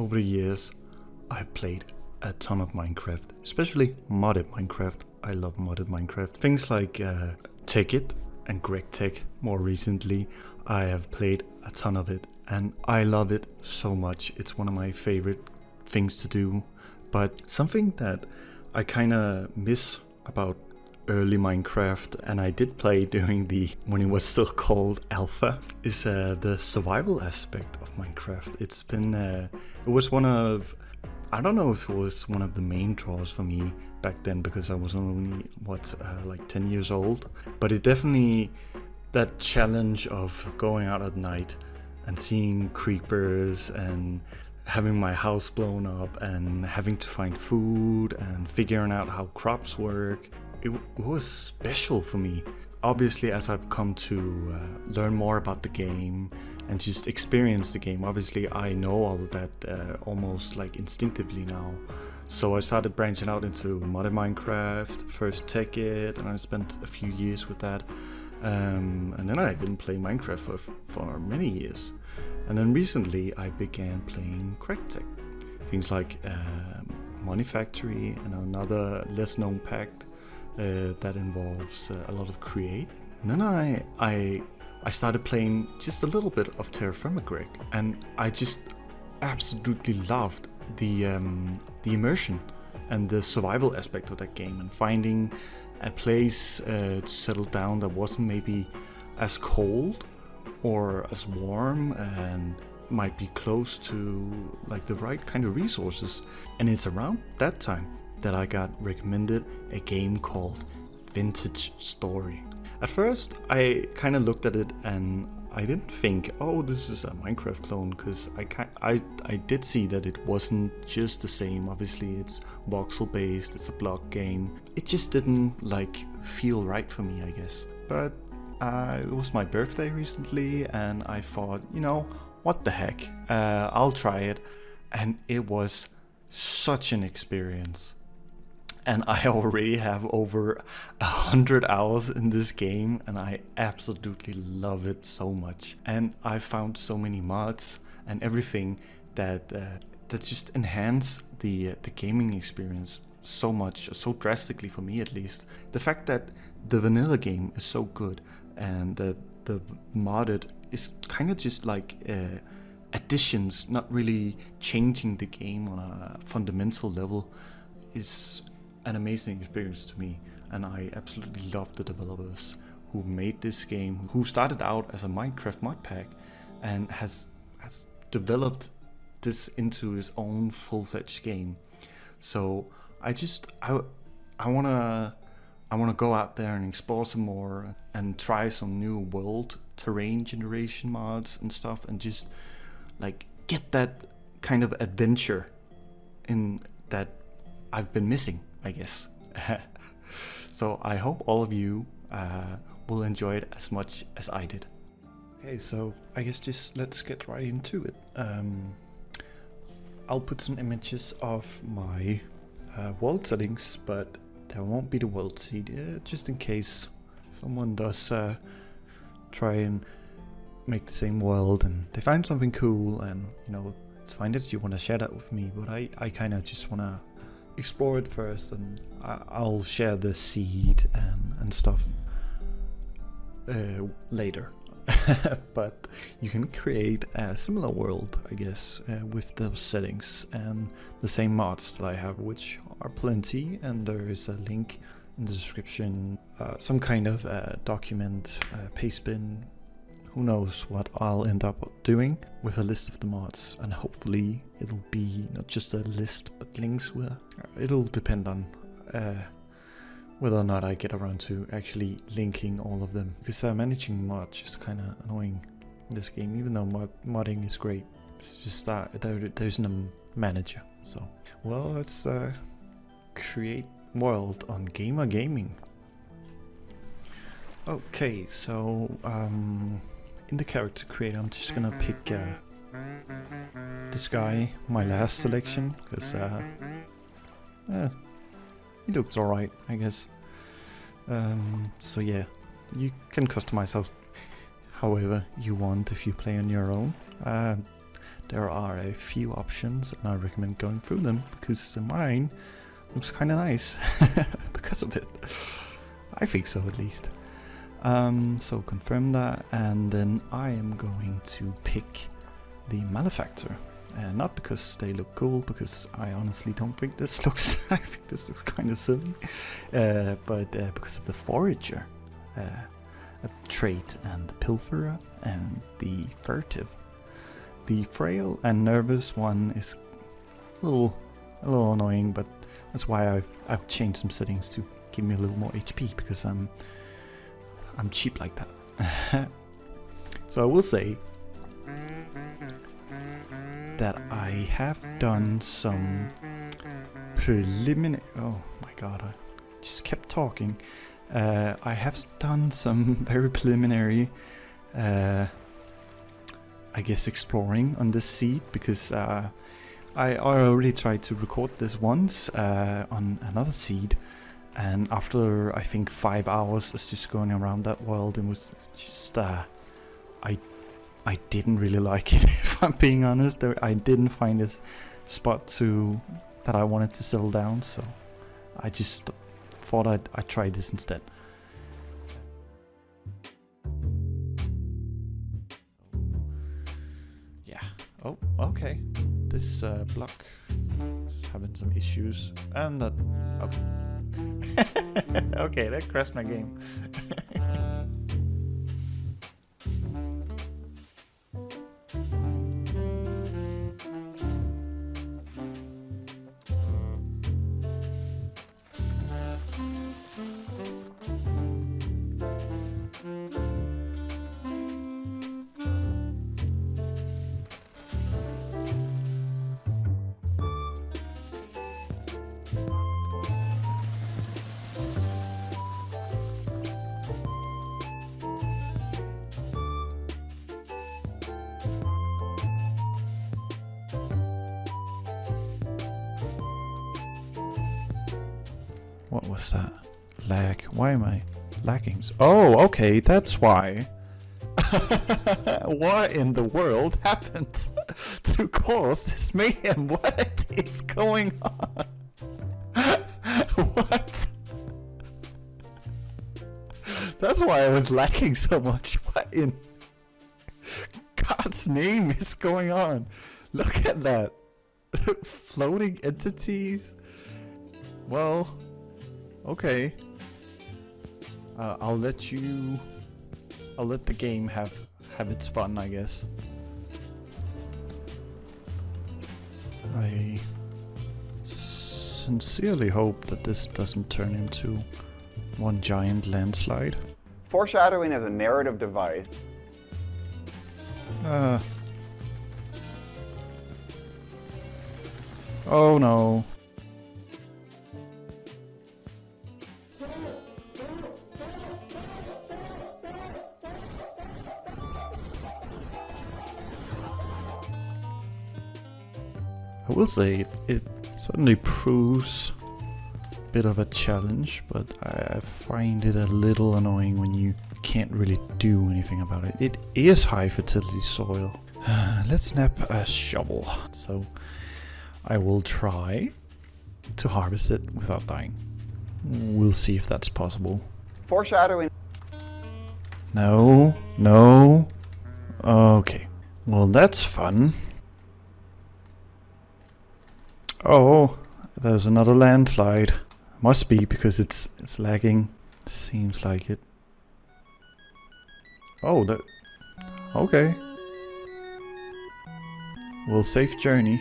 over the years, I've played a ton of Minecraft, especially modded Minecraft. I love modded Minecraft. Things like Techit and Greg Tech more recently. I have played a ton of it and I love it so much. It's one of my favorite things to do. But something that I kind of miss about early Minecraft, and I did play during when it was still called alpha, is the survival aspect of Minecraft. It's been it was one of, I don't know if it was one of the main draws for me back then, because I was only like 10 years old, but it definitely, that challenge of going out at night and seeing creepers and having my house blown up and having to find food and figuring out how crops work, it was special for me. Obviously, as I've come to learn more about the game and just experience the game, obviously I know all of that almost like instinctively now. So I started branching out into modded Minecraft, first Techit, and I spent a few years with that. And then I didn't play Minecraft for many years. And then recently I began playing Greg Tech. Things like Money Factory and another less known pack that involves a lot of create. And then I started playing just a little bit of Terra Firma Greg, and I just absolutely loved the immersion and the survival aspect of that game, and finding a place to settle down that wasn't maybe as cold or as warm and might be close to like the right kind of resources. And it's around that time that I got recommended a game called Vintage Story. At first I kind of looked at it and I didn't think, oh, this is a Minecraft clone, because I did see that it wasn't just the same. Obviously it's voxel based, it's a block game. It just didn't like feel right for me, I guess. But it was my birthday recently and I thought, you know, what the heck, I'll try it. And it was such an experience. And I already have over 100 hours in this game, and I absolutely love it so much. And I found so many mods and everything that just enhance the gaming experience so much, so drastically for me at least. The fact that the vanilla game is so good and the modded is kind of just like additions, not really changing the game on a fundamental level, is an amazing experience to me. And I absolutely love the developers who made this game, who started out as a Minecraft mod pack and has developed this into his own full-fledged game. So I wanna go out there and explore some more and try some new world terrain generation mods and stuff, and just like get that kind of adventure in that I've been missing, I guess. So I hope all of you will enjoy it as much as I did. Okay, so I guess just let's get right into it. I'll put some images of my world settings, but there won't be the world seed, just in case someone does try and make the same world and they find something cool, and you know, it's fine that you want to share that with me, but I kind of just want to explore it first, and I'll share the seed and stuff later. But you can create a similar world, I guess, with those settings and the same mods that I have, which are plenty, and there is a link in the description, some kind of document, paste bin. Who knows what I'll end up doing with a list of the mods, and hopefully it'll be not just a list but links where it'll depend on whether or not I get around to actually linking all of them, because managing mods is kind of annoying in this game. Even though modding is great, it's just there's no manager. So well, let's create world on Gamer Gaming. Okay, so in the character creator, I'm just gonna pick this guy, my last selection, because he looks alright, I guess. So yeah, you can customize however you want if you play on your own. there are a few options, and I recommend going through them because mine looks kind of nice because of it. I think so, at least. So confirm that, and then I am going to pick the Malefactor. Not because they look cool, because I honestly don't think this looks. I think this looks kind of silly, but because of the Forager, a trait, and the Pilferer, and the Furtive. The Frail and Nervous one is a little annoying, but that's why I've changed some settings to give me a little more HP, because I'm cheap like that. So I will say that I have done some preliminary. Oh my god, I just kept talking. I have done some very preliminary, I guess, exploring on this seed, because I already tried to record this once on another seed, and after I think 5 hours of just going around that world, it was just I didn't really like it, if I'm being honest. I didn't find a spot that I wanted to settle down, so I just thought I'd try this instead. Yeah. Oh, okay. This block is having some issues, and that. Okay. Okay, that crashed my game. What was that? Lag. Why am I lagging? Oh, okay, that's why. What in the world happened to cause this mayhem? What is going on? What? That's why I was lagging so much. What in God's name is going on? Look at that. Floating entities. Well, okay. I'll let the game have its fun, I guess. I sincerely hope that this doesn't turn into one giant landslide. Foreshadowing is a narrative device. Oh no. I will say it certainly proves a bit of a challenge, but I find it a little annoying when you can't really do anything about it. It is high fertility soil. Let's snap a shovel. So I will try to harvest it without dying. We'll see if that's possible. Foreshadowing. No, no. Okay. Well, that's fun. Oh, there's another landslide. Must be because it's lagging. Seems like it. Oh, that. Okay. Well, safe journey.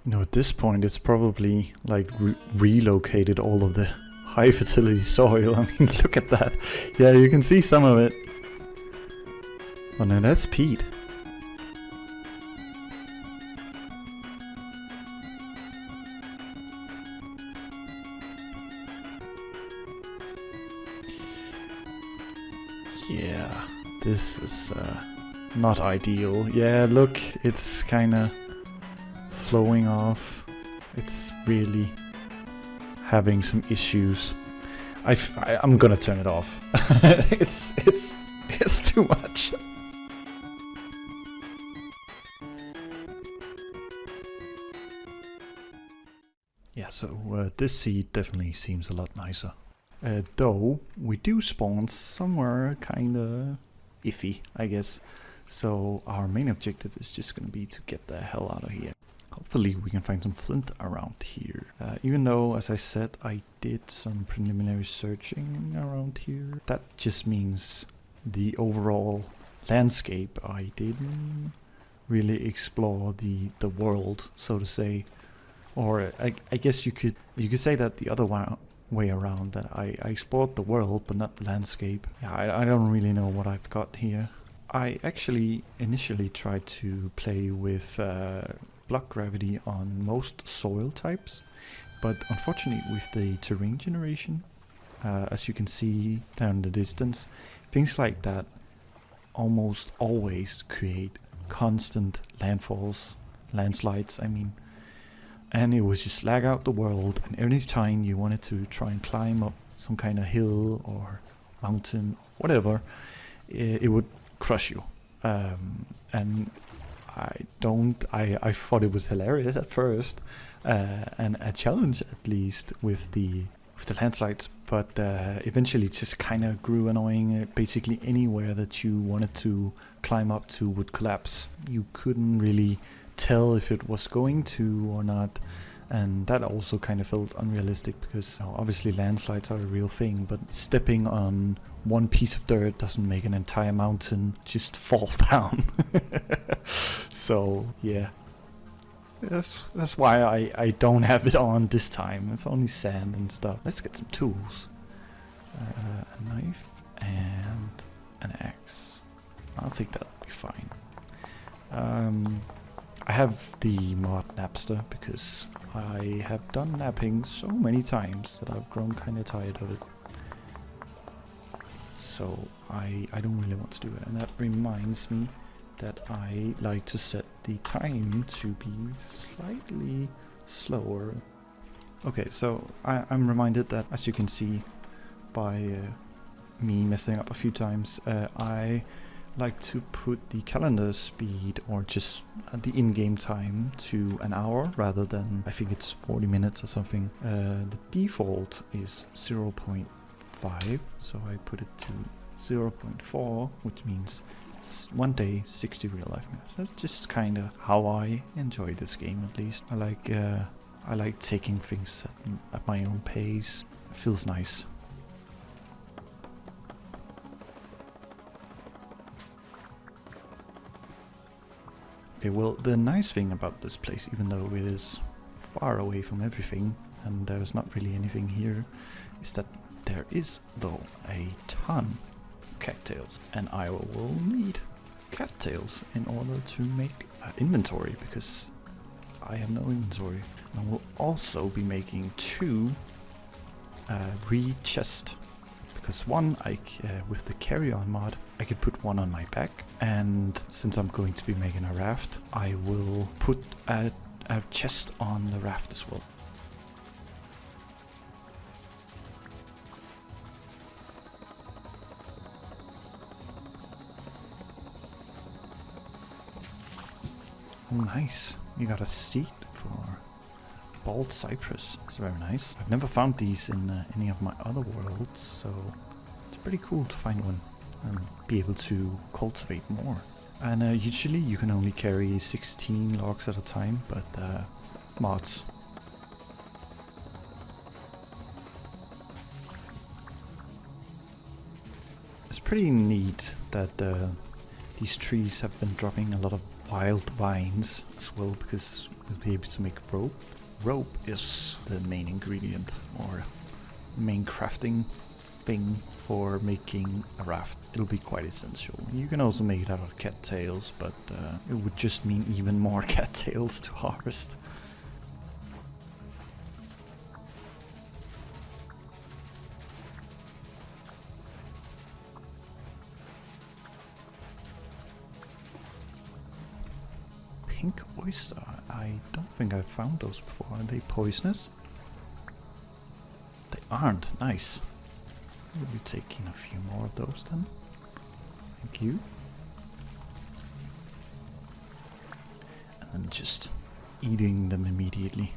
No, at this point it's probably like relocated all of the high fertility soil. I mean, look at that. Yeah, you can see some of it. Oh no, that's peat. Yeah, this is not ideal. Yeah, look, it's kinda flowing off. It's really having some issues. I'm gonna turn it off. It's too much. So this seed definitely seems a lot nicer. Though we do spawn somewhere kinda iffy, I guess. So our main objective is just gonna be to get the hell out of here. Hopefully we can find some flint around here. Even though, as I said, I did some preliminary searching around here. That just means the overall landscape, I didn't really explore the world, so to say. Or I guess you could say that the other way around, that I explored the world but not the landscape. Yeah, I don't really know what I've got here. I actually initially tried to play with block gravity on most soil types, but unfortunately with the terrain generation, as you can see down in the distance, things like that almost always create constant landfalls, landslides, I mean. And it would just lag out the world, and every time you wanted to try and climb up some kind of hill or mountain, whatever, it would crush you. And I thought it was hilarious at first, and a challenge at least with the landslides, but eventually it just kind of grew annoying. Basically anywhere that you wanted to climb up to would collapse. You couldn't really tell if it was going to or not, and that also kind of felt unrealistic because obviously landslides are a real thing, but stepping on one piece of dirt doesn't make an entire mountain just fall down. So yeah, that's why I don't have it on this time. It's only sand and stuff. Let's get some tools. A knife and an axe. I think that'll be fine. I have the mod Napster because I have done napping so many times that I've grown kind of tired of it. So I don't really want to do it, and that reminds me that I like to set the time to be slightly slower. Okay, so I'm reminded that, as you can see by me messing up a few times, I like to put the calendar speed, or just the in-game time, to an hour rather than, I think it's 40 minutes or something. The default is 0.5, so I put it to 0.4, which means 1 day, 60 real life minutes. That's just kind of how I enjoy this game, at least. I like taking things at my own pace. It feels nice. Okay, well, the nice thing about this place, even though it is far away from everything and there's not really anything here, is that there is, though, a ton of cattails, and I will need cattails in order to make inventory, because I have no inventory. And I will also be making 2 reed chests, because one, with the carry-on mod, I could put one on my back, and since I'm going to be making a raft, I will put a chest on the raft as well. Oh, nice. You got a seed for bald cypress. That's very nice. I've never found these in any of my other worlds, so it's pretty cool to find one and be able to cultivate more. And usually you can only carry 16 logs at a time, but mods. It's pretty neat that these trees have been dropping a lot of wild vines as well, because we'll be able to make rope. Rope is the main ingredient, or main crafting thing for making a raft. It'll be quite essential. You can also make it out of cattails, but it would just mean even more cattails to harvest. Pink oyster. I don't think I've found those before. Are they poisonous? They aren't. Nice. We'll be taking a few more of those then. Thank you. And then just eating them immediately.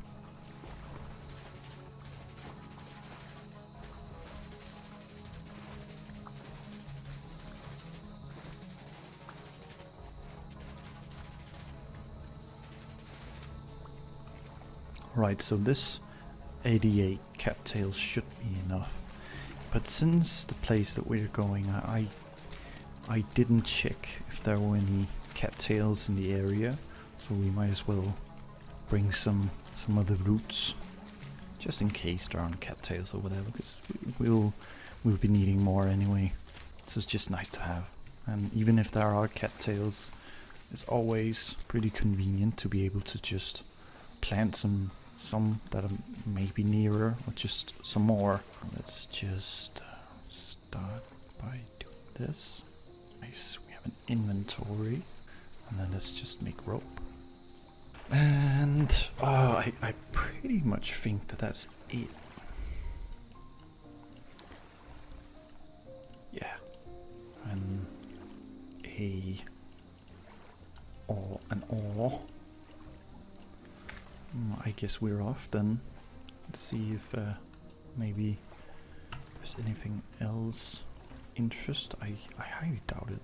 Right, so this 88 cattails should be enough. But since the place that we're going, I didn't check if there were any cattails in the area, so we might as well bring some of the roots, just in case there aren't cattails over there, because we'll be needing more anyway. So it's just nice to have. And even if there are cattails, it's always pretty convenient to be able to just plant some that are maybe nearer, or just some more. Let's just start by doing this. Nice, we have an inventory. And then let's just make rope. And I pretty much think that that's it. Yeah. And an ore. I guess we're off then. Let's see if maybe there's anything else interest. I highly doubt it.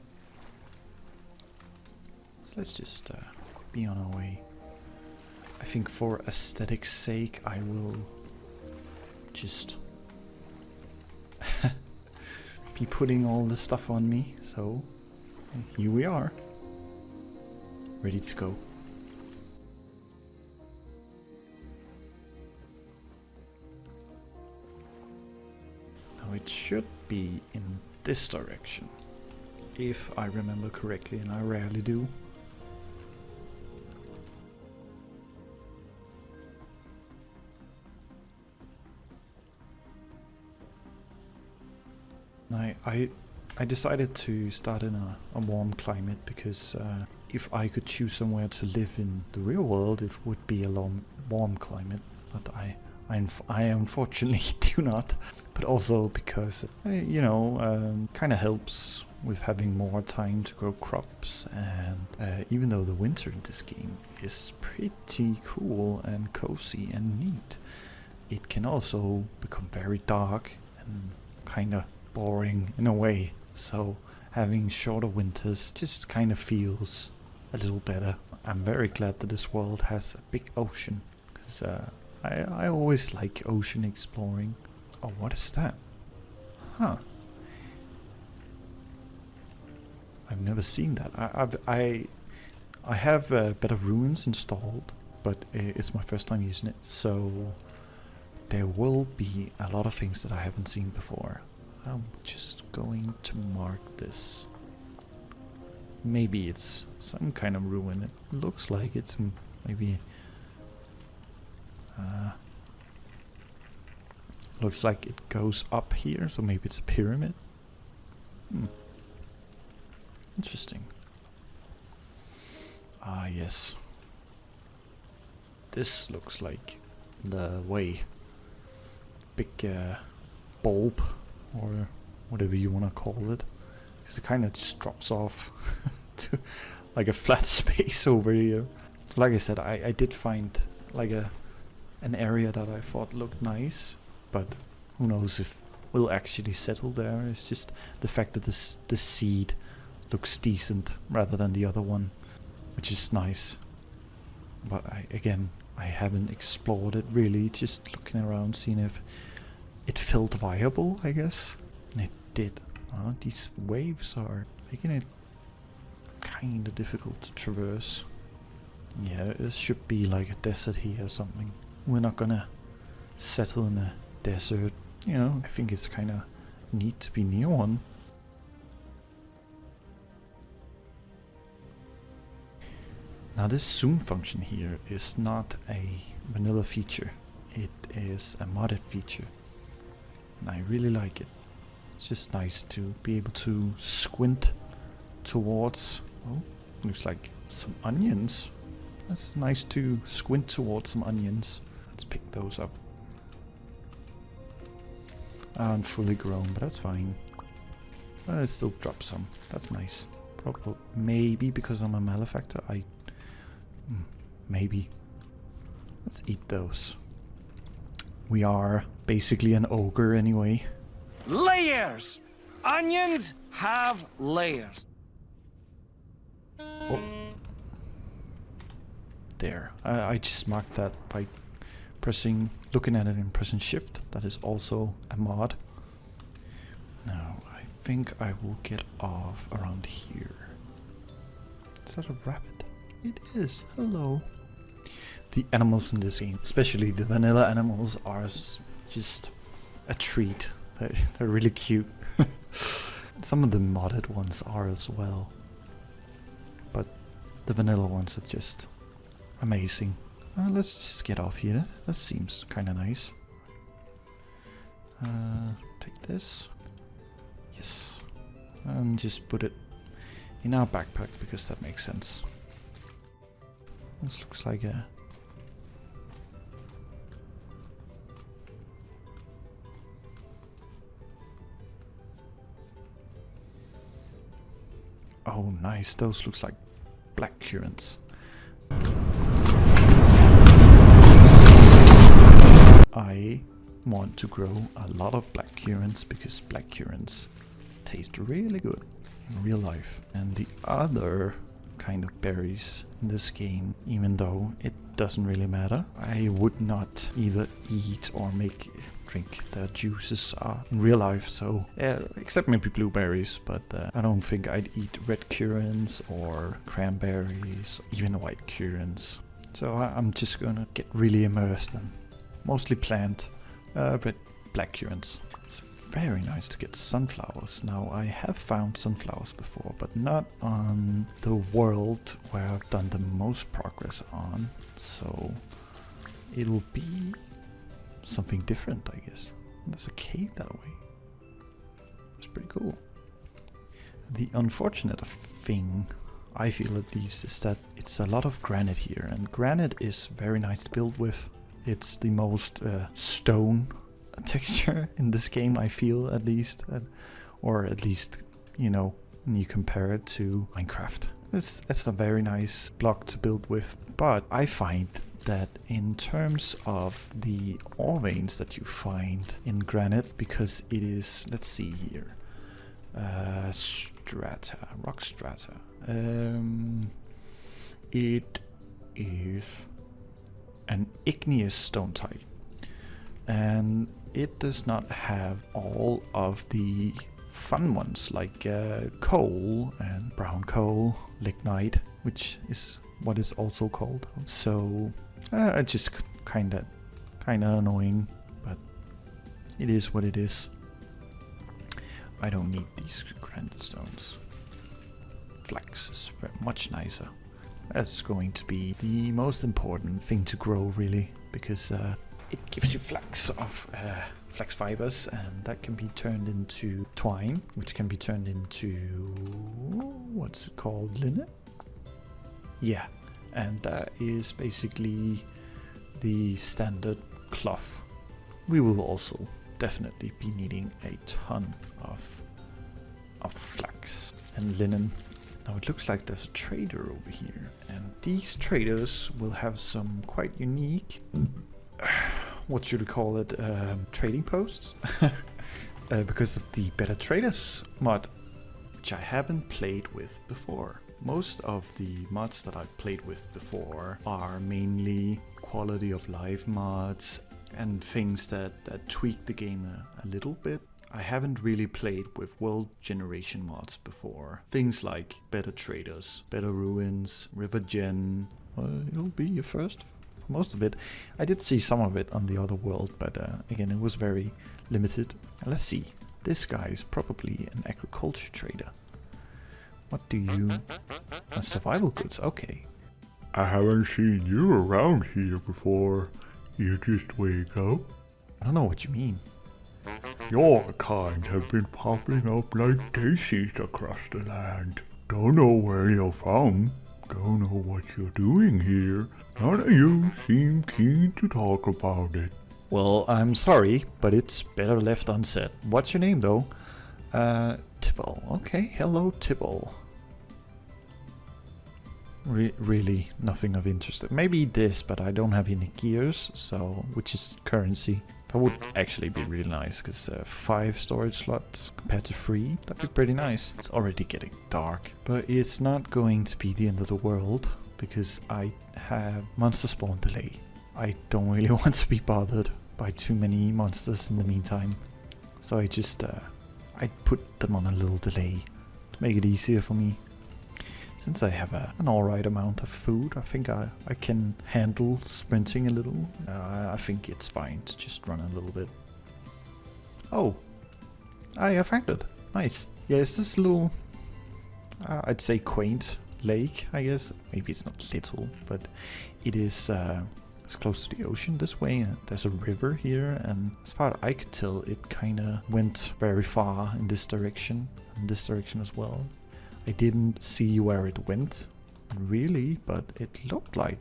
So let's just be on our way. I think for aesthetic's sake I will just be putting all this stuff on me. So here we are, ready to go. It should be in this direction, if I remember correctly, and I rarely do. I decided to start in a warm climate because if I could choose somewhere to live in the real world, it would be a warm climate, but I unfortunately do not. But also because, you know, kind of helps with having more time to grow crops. And even though the winter in this game is pretty cool and cozy and neat, it can also become very dark and kind of boring in a way. So having shorter winters just kind of feels a little better. I'm very glad that this world has a big ocean, because I always like ocean exploring. Oh, what is that? Huh. I've never seen that. I have better ruins installed, but it's my first time using it, so there will be a lot of things that I haven't seen before. I'm just going to mark this. Maybe it's some kind of ruin. It looks like it's maybe looks like it goes up here, so maybe it's a pyramid. Interesting. Ah, yes. This looks like the way. Big bulb, or whatever you want to call it. Because it kind of just drops off to like a flat space over here. So like I said, I did find like an area that I thought looked nice, but who knows if we'll actually settle there. It's just the fact that the seed looks decent rather than the other one, which is nice. But I haven't explored it really, just looking around, seeing if it felt viable, I guess. And it did. These waves are making it kind of difficult to traverse. Yeah, it should be like a desert here or something. We're not gonna settle in a desert. You know, I think it's kind of neat to be near one. Now this zoom function here is not a vanilla feature. It is a modded feature. And I really like it. It's just nice to be able to squint towards... Oh, looks like some onions. That's nice to squint towards some onions. Let's pick those up. Aren't fully grown, but that's fine. It still drops some. That's nice. Probably, maybe because I'm a malefactor, maybe. Let's eat those. We are basically an ogre anyway. Layers! Onions have layers. Oh. There. I just marked that by looking at it and pressing shift. That is also a mod. Now I think I will get off around here. Is that a rabbit? It is. Hello. The animals in this game, especially the vanilla animals, are just a treat. They're really cute. Some of the modded ones are as well. But the vanilla ones are just amazing. Let's just get off here. That seems kind of nice. Take this. Yes. And just put it in our backpack because that makes sense. This looks like a... Oh, nice. Those looks like black currants. I want to grow a lot of black currants because black currants taste really good in real life. And the other kind of berries in this game, even though it doesn't really matter, I would not either eat or drink their juices in real life, so except maybe blueberries, but I don't think I'd eat red currants or cranberries, even white currants. So I'm just gonna get really immersed in mostly plant black currants. It's very nice to get sunflowers. Now I have found sunflowers before, but not on the world where I've done the most progress on, so it'll be something different, I guess. There's a cave that way. It's pretty cool. The unfortunate thing, I feel at least, is that it's a lot of granite here, and granite is very nice to build with. It's the most stone texture in this game, I feel, at least. Or at least, you know, when you compare it to Minecraft. It's a very nice block to build with, but I find that in terms of the ore veins that you find in granite, because it is, let's see here, rock strata. It is an igneous stone type, and it does not have all of the fun ones like coal and brown coal, lignite, which is what is also called. So it's just kind of annoying, but it is what it is. I don't need these granite stones. Flax is very much nicer. That's going to be the most important thing to grow, really, because it gives you flax fibers, and that can be turned into twine, which can be turned into, what's it called, linen? Yeah, and that is basically the standard cloth. We will also definitely be needing a ton of flax and linen. Now it looks like there's a trader over here, and these traders will have some quite unique, what should we call it, trading posts, because of the Better Traders mod, which I haven't played with before. Most of the mods that I've played with before are mainly quality of life mods and things that tweak the game a little bit. I haven't really played with world generation mods before. Things like Better Traders, Better Ruins, River Gen. It'll be a first for most of it. I did see some of it on the other world, but again, it was very limited. Let's see. This guy is probably an agriculture trader. What do you... survival goods, okay. I haven't seen you around here before. You just wake up? I don't know what you mean. Your kind have been popping up like daisies across the land. Don't know where you're from. Don't know what you're doing here. None of you seem keen to talk about it. Well, I'm sorry, but it's better left unsaid. What's your name, though? Tibble. Okay, hello, Tibble. Really nothing of interest. Maybe this, but I don't have any gears, so which is currency. That would actually be really nice, because 5 storage slots compared to 3, that'd be pretty nice. It's already getting dark, but it's not going to be the end of the world, because I have monster spawn delay. I don't really want to be bothered by too many monsters in the meantime. So I just I put them on a little delay to make it easier for me. Since I have an alright amount of food, I think I can handle sprinting a little. I think it's fine to just run a little bit. Oh, I found it. Nice. Yeah, it's this little, I'd say quaint lake, I guess. Maybe it's not little, but it is it's close to the ocean this way. There's a river here, and as far as I could tell, it kind of went very far in this direction, and this direction as well. I didn't see where it went, really, but it looked like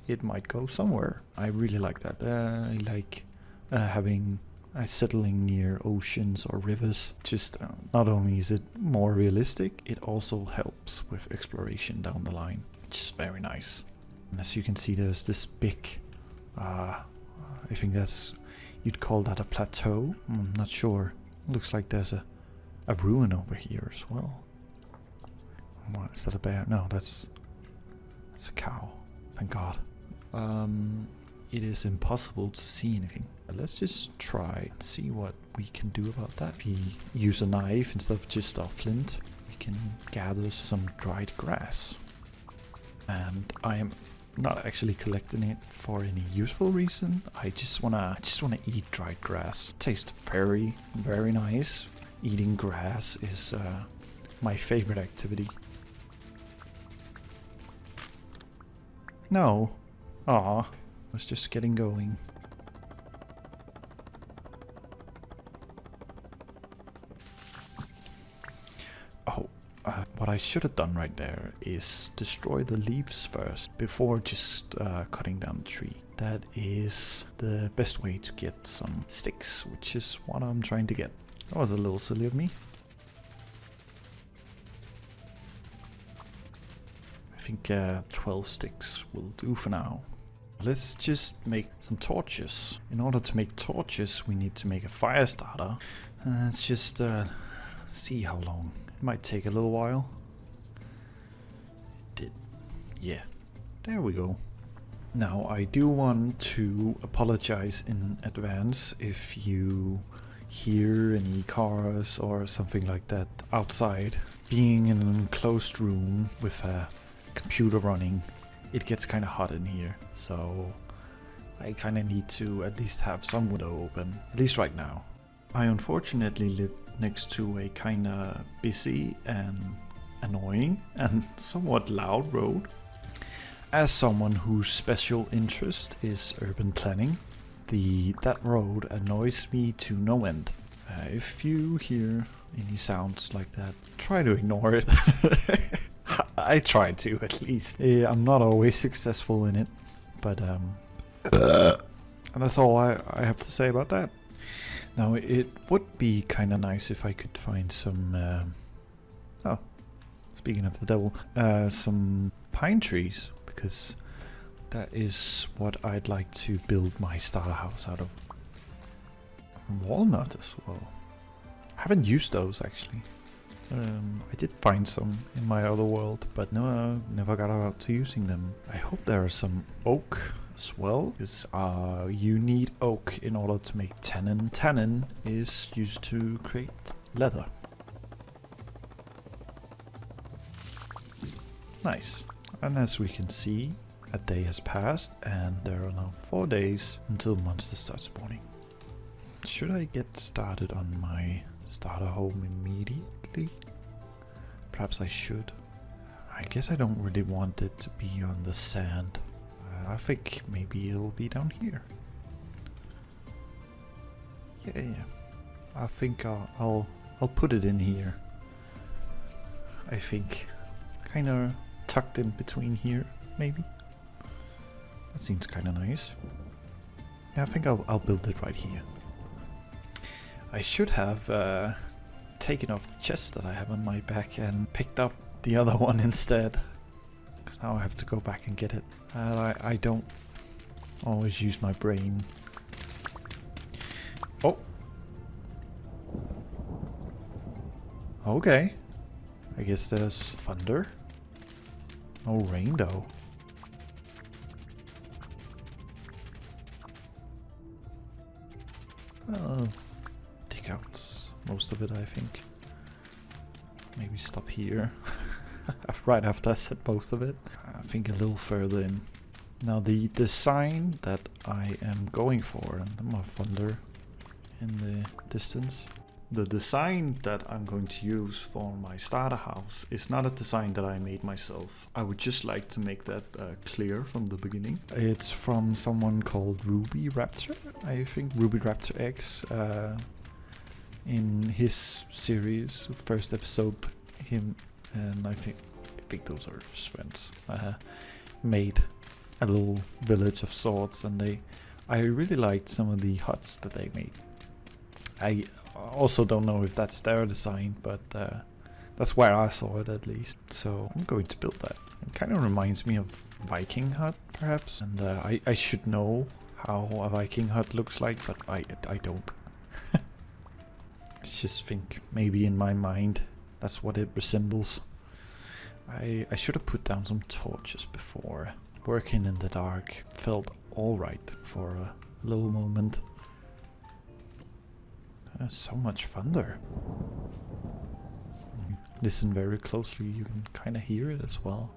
it might go somewhere. I really like that. I like having settling near oceans or rivers. Just not only is it more realistic, it also helps with exploration down the line, which is very nice. And as you can see, there's this big, I think you'd call that a plateau. I'm not sure. Looks like there's a ruin over here as well. What, is that a bear? No, that's a cow. Thank God. It is impossible to see anything. Let's just try and see what we can do about that. If we use a knife instead of just our flint, we can gather some dried grass. And I am not actually collecting it for any useful reason. I just wanna eat dried grass. Tastes very, very nice. Eating grass is my favorite activity. No. Aw. I was just getting going. Oh, what I should have done right there is destroy the leaves first before just cutting down the tree. That is the best way to get some sticks, which is what I'm trying to get. That was a little silly of me. I think 12 sticks will do for now. Let's just make some torches. In order to make torches, we need to make a fire starter. Let's just see how long. It might take a little while. It did. Yeah. There we go. Now, I do want to apologize in advance if you hear any cars or something like that outside. Being in an enclosed room with a computer running, it gets kind of hot in here, so I kind of need to at least have some window open, at least right now. I unfortunately live next to a kind of busy and annoying and somewhat loud road. As someone whose special interest is urban planning, that road annoys me to no end. If you hear any sounds like that, try to ignore it. I try to, at least. I'm not always successful in it, but and that's all I have to say about that. Now, it would be kind of nice if I could find some, oh, speaking of the devil, some pine trees, because that is what I'd like to build my starter house out of. Walnut as well. I haven't used those, actually. I did find some in my other world, but no, never got around to using them. I hope there are some oak as well, because you need oak in order to make tannin. Tannin is used to create leather. Nice. And as we can see, a day has passed, and there are now 4 days until monsters start spawning. Should I get started on my starter home immediately? Perhaps I should. I guess I don't really want it to be on the sand. I think maybe it'll be down here. Yeah. I think I'll put it in here. I think kind of tucked in between here, maybe. That seems kind of nice. Yeah, I think I'll build it right here. I should have taken off the chest that I have on my back and picked up the other one instead. Because now I have to go back and get it. I don't always use my brain. Oh. Okay. I guess there's thunder. No rain though. I'll dig out most of it, I think. Maybe stop here. Right after I said most of it. I think a little further in. Now the design that I am going for, and more thunder in the distance. The design that I'm going to use for my starter house is not a design that I made myself. I would just like to make that clear from the beginning. It's from someone called Ruby Raptor, I think, Ruby Raptor X. In his series, first episode, him and I think those are his friends, made a little village of sorts, and I really liked some of the huts that they made. I also don't know if that's their design, but that's where I saw it at least. So I'm going to build that. It kind of reminds me of Viking hut, perhaps, and I should know how a Viking hut looks like, but I don't. I just think maybe in my mind that's what it resembles. I should have put down some torches before. Working in the dark felt alright for a little moment. So much thunder. Listen very closely, you can kind of hear it as well.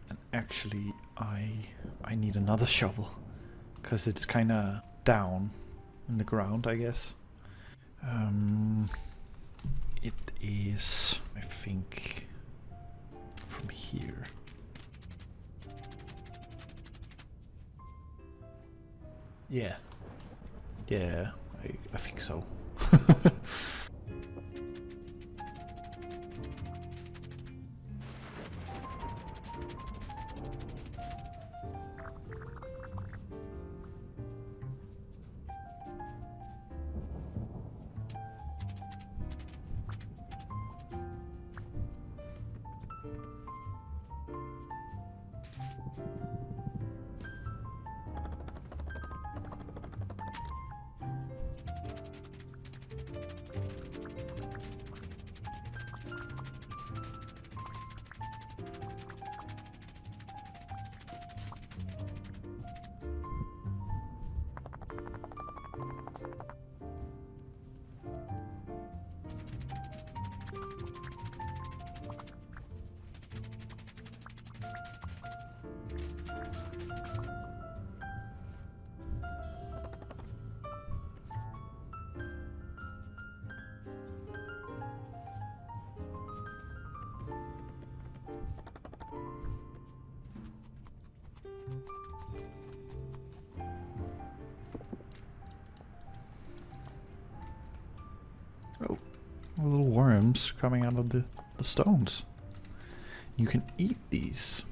And actually, I need another shovel, because it's kind of down in the ground, I guess. It is, I think, from here. Yeah. Yeah, I think so. Oh, little worms coming out of the stones. You can eat these.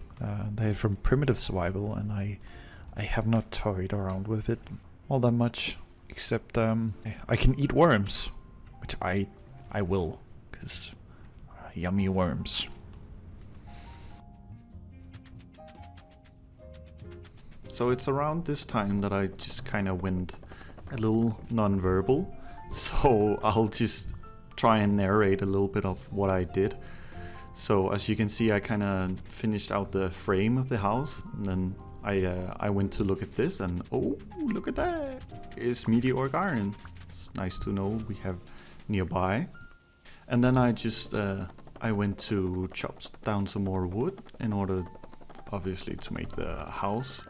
They're from primitive survival, and I have not toyed around with it all that much, except I can eat worms, which I will, because yummy worms. So it's around this time that I just kind of went a little non-verbal. So I'll just try and narrate a little bit of what I did. So as you can see, I kind of finished out the frame of the house, and then I went to look at this, and oh, look at that! It's meteoric iron. It's nice to know we have nearby. And then I just I went to chop down some more wood in order, obviously, to make the house.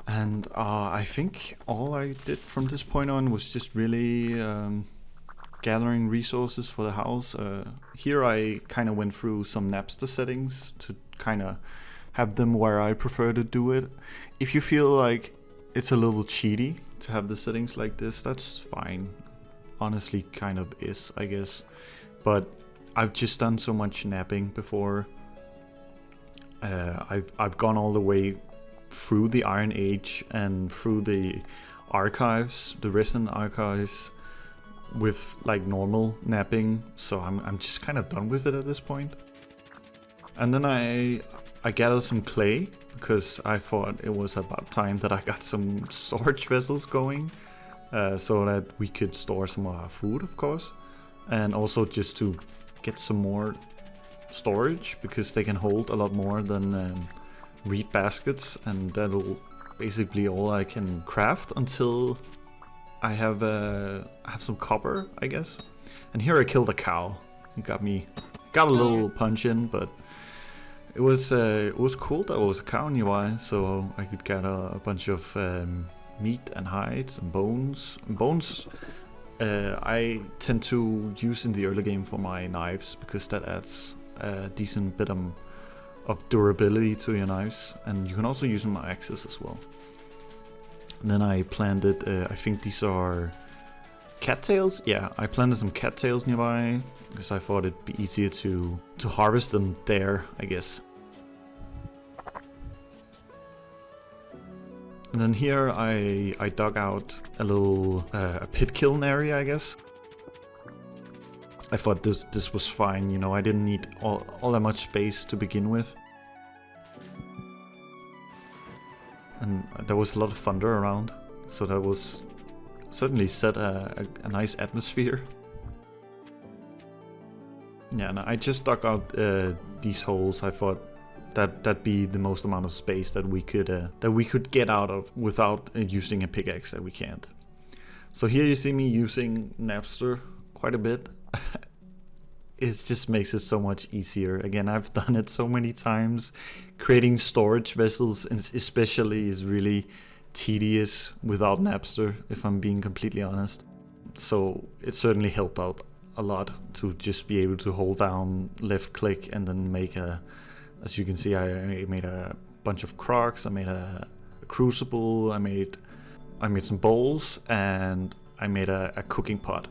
And I think all I did from this point on was just really gathering resources for the house. Here I kind of went through some Napster settings to kind of have them where I prefer to do it. If you feel like it's a little cheaty to have the settings like this, that's fine. Honestly, kind of is, I guess. But I've just done so much napping before. I've gone all the way through the Iron Age and through the archives, the recent archives, with like normal napping, so I'm just kind of done with it at this point. And then I gathered some clay because I thought it was about time that I got some storage vessels going, so that we could store some of our food, of course, and also just to get some more storage because they can hold a lot more than reed baskets, and that'll basically all I can craft until I have some copper, I guess. And here I killed a cow. It got a little punch in, but it was cool that it was a cow nearby, so I could get a bunch of meat and hides and bones. Bones I tend to use in the early game for my knives, because that adds a decent bit of durability to your knives, and you can also use them on axes as well. And then I planted, I think these are cattails. Yeah, I planted some cattails nearby because I thought it'd be easier to harvest them there, I guess. And then here I dug out a little a pit kiln area, I guess. I thought this was fine, you know, I didn't need all that much space to begin with. And there was a lot of thunder around, so that was certainly set a nice atmosphere. Yeah, and I just dug out these holes. I thought that'd be the most amount of space that we could get out of without using a pickaxe that we can't. So here you see me using Napster quite a bit. It just makes it so much easier. Again, I've done it so many times. Creating storage vessels especially is really tedious without Napster, if I'm being completely honest. So it certainly helped out a lot to just be able to hold down left click and then make as you can see, I made a bunch of crocs, I made a crucible, I made some bowls, and I made a cooking pot.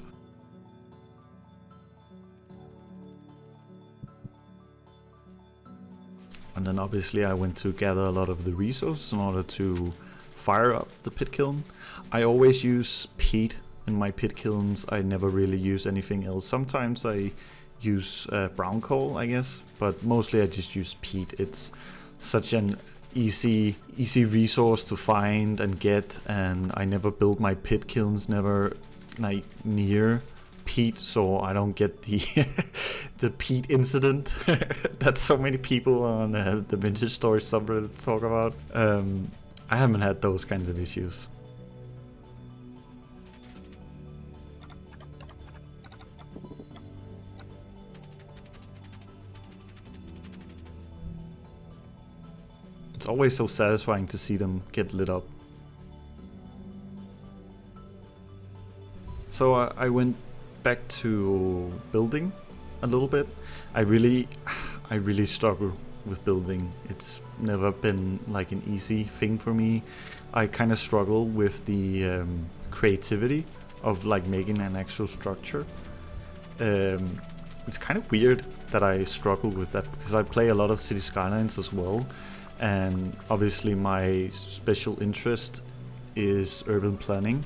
And then obviously I went to gather a lot of the resources in order to fire up the pit kiln. I always use peat in my pit kilns. I never really use anything else. Sometimes I use brown coal, I guess, but mostly I just use peat. It's such an easy resource to find and get, and I never build my pit kilns never like near peat, so I don't get the the peat incident that so many people on the vintage storage subreddit talk about. I haven't had those kinds of issues. It's always so satisfying to see them get lit up. So I went back to building a little bit. I really struggle with building. It's never been like an easy thing for me. I kind of struggle with the creativity of like making an actual structure. It's kind of weird that I struggle with that, because I play a lot of City Skylines as well, and obviously my special interest is urban planning.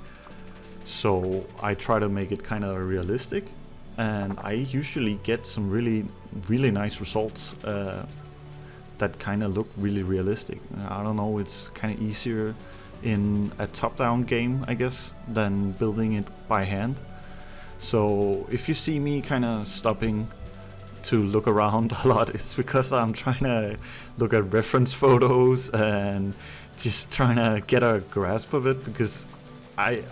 So I try to make it kind of realistic, and I usually get some really nice results that kind of look really realistic. I don't know, it's kind of easier in a top-down game, I guess, than building it by hand. So if you see me kind of stopping to look around a lot, it's because I'm trying to look at reference photos and just trying to get a grasp of it, because I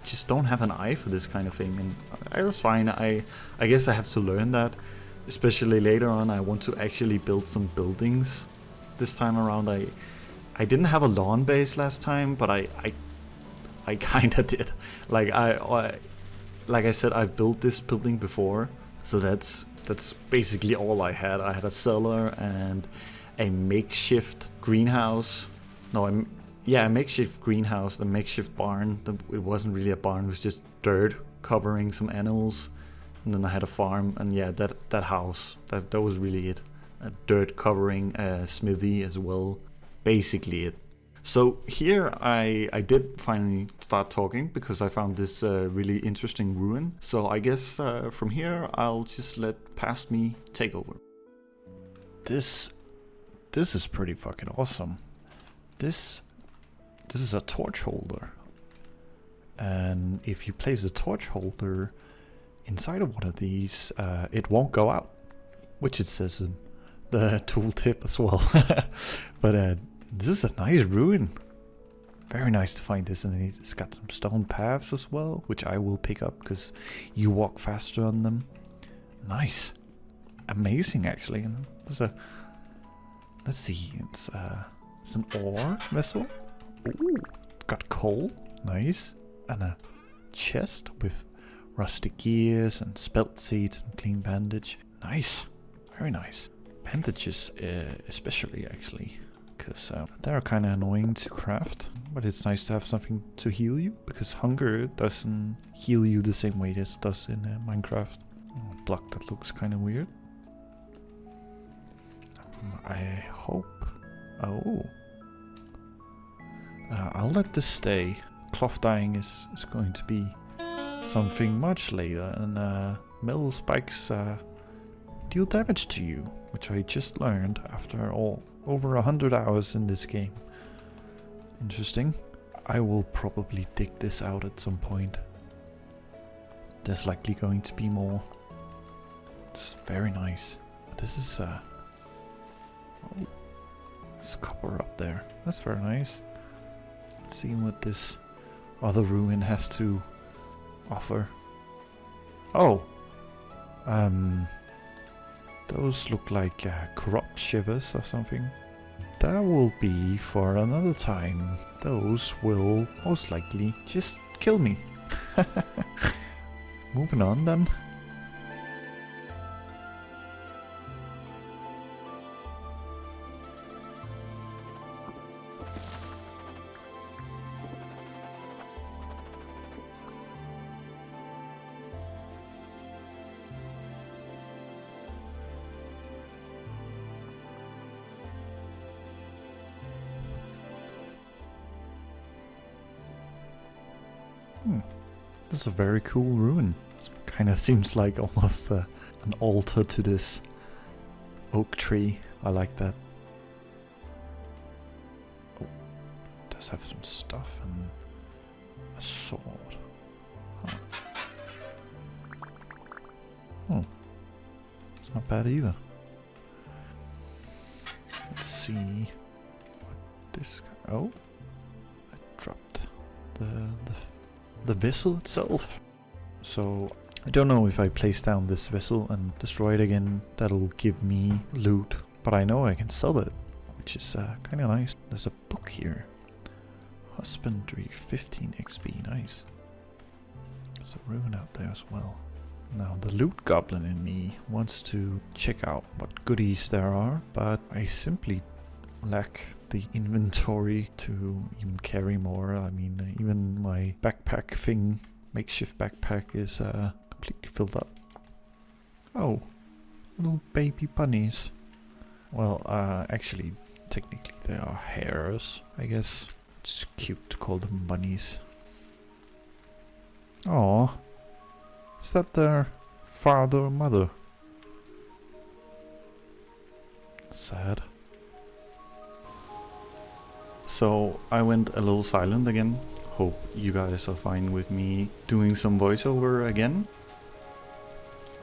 just don't have an eye for this kind of thing, and I was fine. I guess I have to learn that, especially later on. I want to actually build some buildings this time around. I didn't have a lawn base last time, but I kind of did. Like I said, I've built this building before, so that's basically all I had. I had a cellar and a makeshift greenhouse. A makeshift greenhouse, a makeshift barn. It wasn't really a barn, it was just dirt covering some animals. And then I had a farm, and yeah, that house, that was really it. A dirt covering a smithy as well. Basically it. So here I did finally start talking, because I found this really interesting ruin. So I guess from here I'll just let Past Me take over. This is pretty fucking awesome. This is a torch holder, and if you place a torch holder inside of one of these, it won't go out, which it says in the tooltip as well. But this is a nice ruin. Very nice to find this, and it's got some stone paths as well, which I will pick up because you walk faster on them. Nice. Amazing, actually. And there's a... Let's see, it's an ore vessel. Ooh, got coal. Nice. And a chest with rusty gears and spelt seeds and clean bandage. Nice. Very nice. Bandages especially, actually. Because they're kind of annoying to craft. But it's nice to have something to heal you. Because hunger doesn't heal you the same way as it does in Minecraft. Oh, block that looks kind of weird. I hope... Oh. I'll let this stay. Cloth dyeing is going to be something much later. And metal spikes deal damage to you. Which I just learned after over 100 hours in this game. Interesting. I will probably dig this out at some point. There's likely going to be more. It's very nice. This is oh, there's copper up there. That's very nice. Let's see what this other ruin has to offer. Oh, those look like corrupt shivers or something. That will be for another time. Those will most likely just kill me. Moving on then. This is a very cool ruin. It kind of seems like almost an altar to this oak tree. I like that. Oh, it does have some stuff and a sword. Huh. Oh, it's not bad either. Let's see what this guy... Oh, I dropped the vessel itself. So I don't know if I place down this vessel and destroy it again, that'll give me loot. But I know I can sell it, which is kind of nice. There's a book here. Husbandry 15 XP, nice. There's a ruin out there as well. Now the loot goblin in me wants to check out what goodies there are, but I simply lack the inventory to even carry more. I mean, even my backpack thing, makeshift backpack, is completely filled up. Oh, little baby bunnies. Well, actually, technically they are hares, I guess. It's cute to call them bunnies. Oh, is that their father or mother? Sad. So I went a little silent again. Hope you guys are fine with me doing some voiceover again.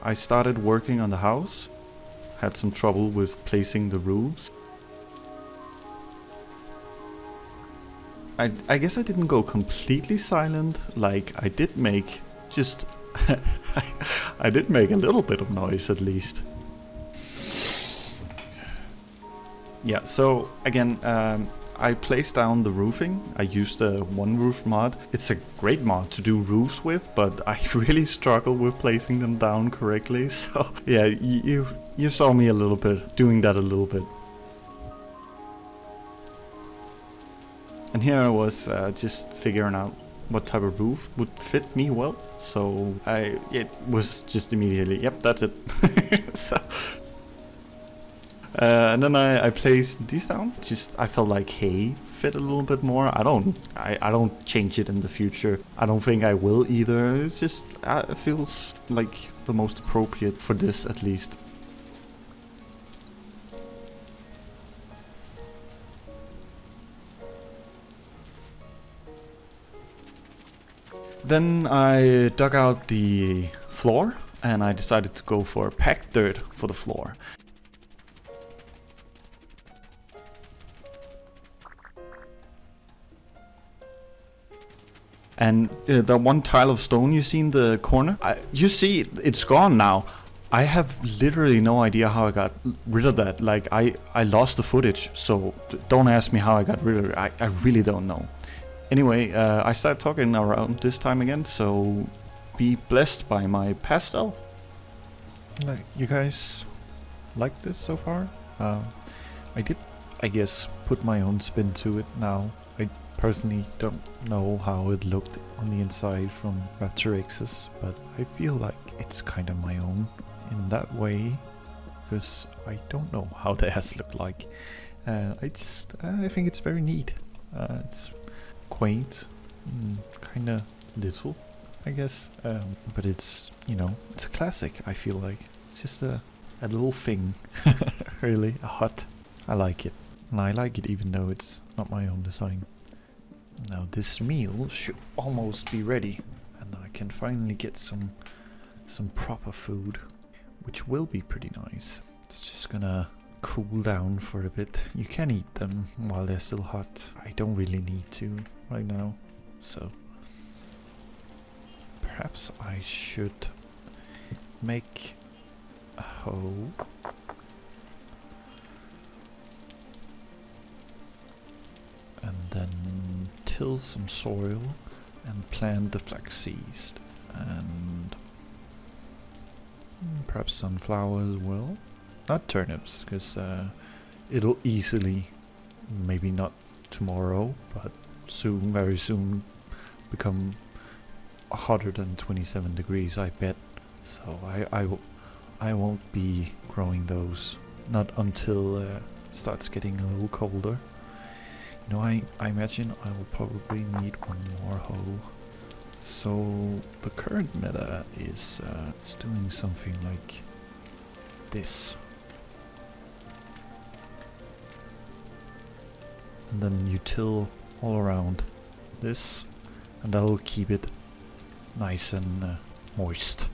I started working on the house. Had some trouble with placing the roofs. I guess I didn't go completely silent. Like, I did make just... I did make a little bit of noise at least. Yeah, so again, I placed down the roofing. I used a one roof mod. It's a great mod to do roofs with, but I really struggle with placing them down correctly. So yeah, you saw me a little bit doing that a little bit. And here I was just figuring out what type of roof would fit me well. So it was just immediately, yep, that's it. So, and then I placed these down. Just I felt like hay fit a little bit more. I don't change it in the future. I don't think I will either. It's just it feels like the most appropriate for this at least. Then I dug out the floor and I decided to go for packed dirt for the floor. And the one tile of stone you see in the corner, you see it's gone now. I have literally no idea how I got rid of that. Like, I lost the footage, so don't ask me how I got rid of it. I really don't know. Anyway, I started talking around this time again, so be blessed by my pastel. Like, you guys like this so far? I did, I guess, put my own spin to it now. I personally don't know how it looked on the inside from Raptor X's, but I feel like it's kind of my own in that way, because I don't know how theirs look like. I think it's very neat. It's quaint, kind of little, I guess, but it's, you know, it's a classic. I feel like it's just a little thing. Really, a hut. I like it, and I like it even though it's not my own design. Now this meal should almost be ready, and I can finally get some proper food, which will be pretty nice. It's just gonna cool down for a bit. You can eat them while they're still hot. I don't really need to right now, so perhaps I should make a hoe. And then till some soil and plant the flax seeds and perhaps sunflower as well. Not turnips, because it'll easily, maybe not tomorrow, but soon, very soon, become hotter than 27 degrees, I bet. So I won't be growing those, not until it starts getting a little colder. You know, I imagine I will probably need one more hoe. So the current meta is doing something like this. And then you till all around this, and that'll keep it nice and moist.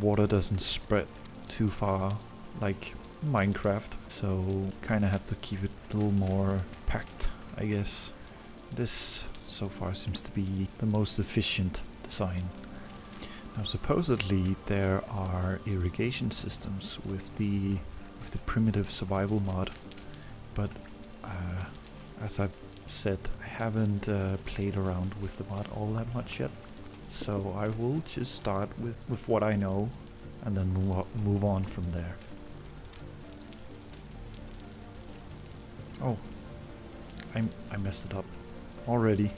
Water doesn't spread too far like Minecraft, so kinda have to keep it a little more packed, I guess. This so far seems to be the most efficient design. Now supposedly there are irrigation systems with the primitive survival mod, but as I've said, I haven't played around with the mod all that much yet, so I will just start with what I know and then move on from there. Oh, I messed it up already.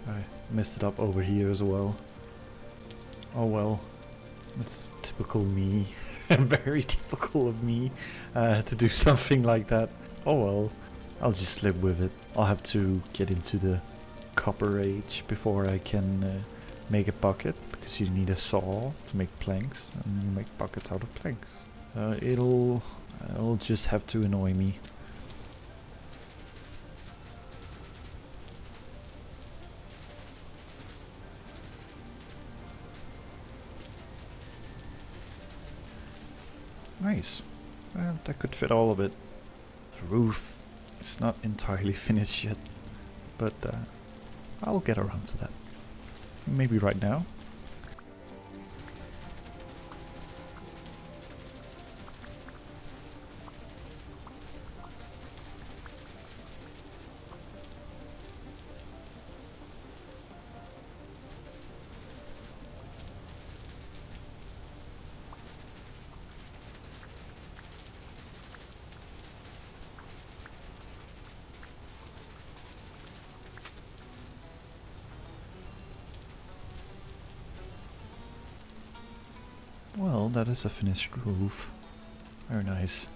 I messed it up over here as well. Oh well, that's typical me. Very typical of me to do something like that. Oh well, I'll just live with it. I'll have to get into the copper age before I can make a bucket, because you need a saw to make planks, and you make buckets out of planks. It'll just have to annoy me. Nice. That could fit all of it. The roof is not entirely finished yet, but I'll get around to that. Maybe right now. Well, that is a finished roof. Very nice.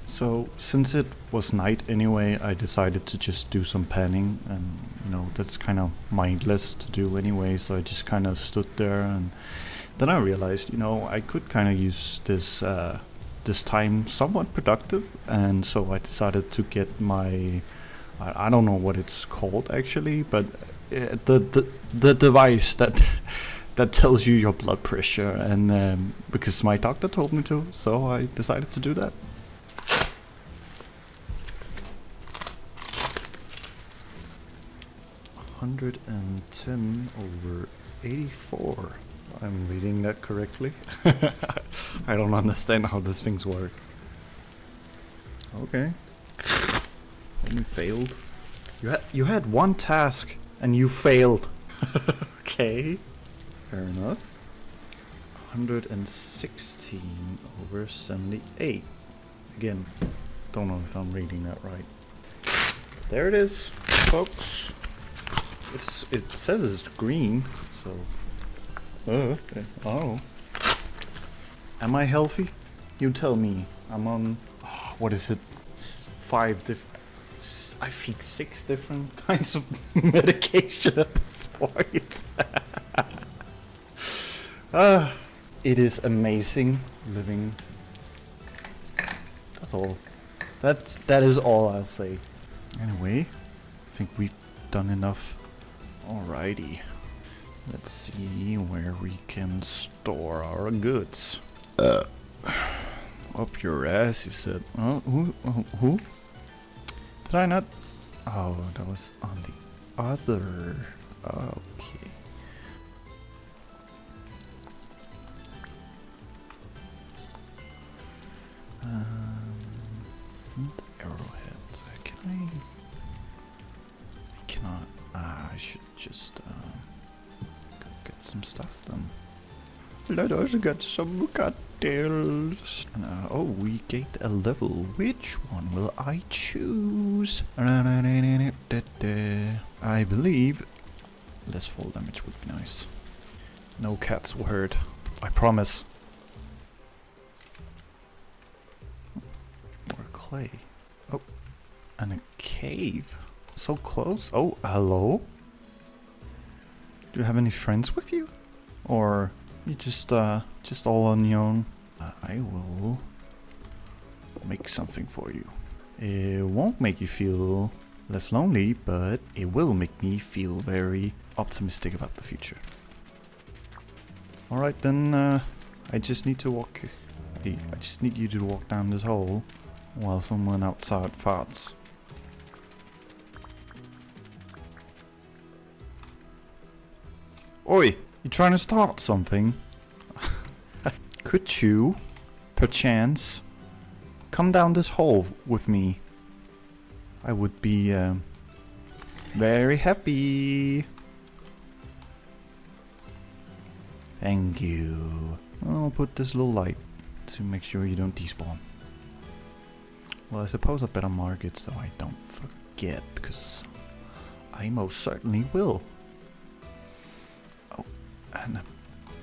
So, since it was night anyway, I decided to just do some panning, and you know, that's kind of mindless to do anyway, so I just kind of stood there, and then I realized, you know, I could kind of use this this time somewhat productive, and so I decided to get my, I don't know what it's called actually, but the device that that tells you your blood pressure, and because my doctor told me to, so I decided to do that. 110 over 84. I'm reading that correctly. I don't understand how these things work. Okay. Only failed. You had one task and you failed. Okay. Fair enough. 116 over 78. Again, don't know if I'm reading that right. There it is, folks. It says it's green, so. Okay. Oh. Am I healthy? You tell me. I'm on. Oh, what is it? 5 different. I think 6 different kinds of medication at this point. It is amazing living. That's all. That is all I'll say. Anyway, I think we've done enough. Alrighty. Let's see where we can store our goods. Up your ass, you said. Oh, who? Did I not? Oh, that was on the other. Okay. Arrowheads. Can I? I cannot. I should just go get some stuff done. Let us get some cocktails. Oh, we gained a level. Which one will I choose? I believe less fall damage would be nice. No cats were hurt. I promise. More clay. Oh, and a cave. So close. Oh, hello? Do you have any friends with you? Or you just all on your own? I will make something for you. It won't make you feel less lonely, but it will make me feel very optimistic about the future. Alright then, I just need to walk. I just need you to walk down this hole while someone outside farts. Oi! You trying to start something? Could you, perchance, come down this hole with me? I would be very happy. Thank you. I'll put this little light to make sure you don't despawn. Well, I suppose I better mark it so I don't forget, because I most certainly will. Oh, and an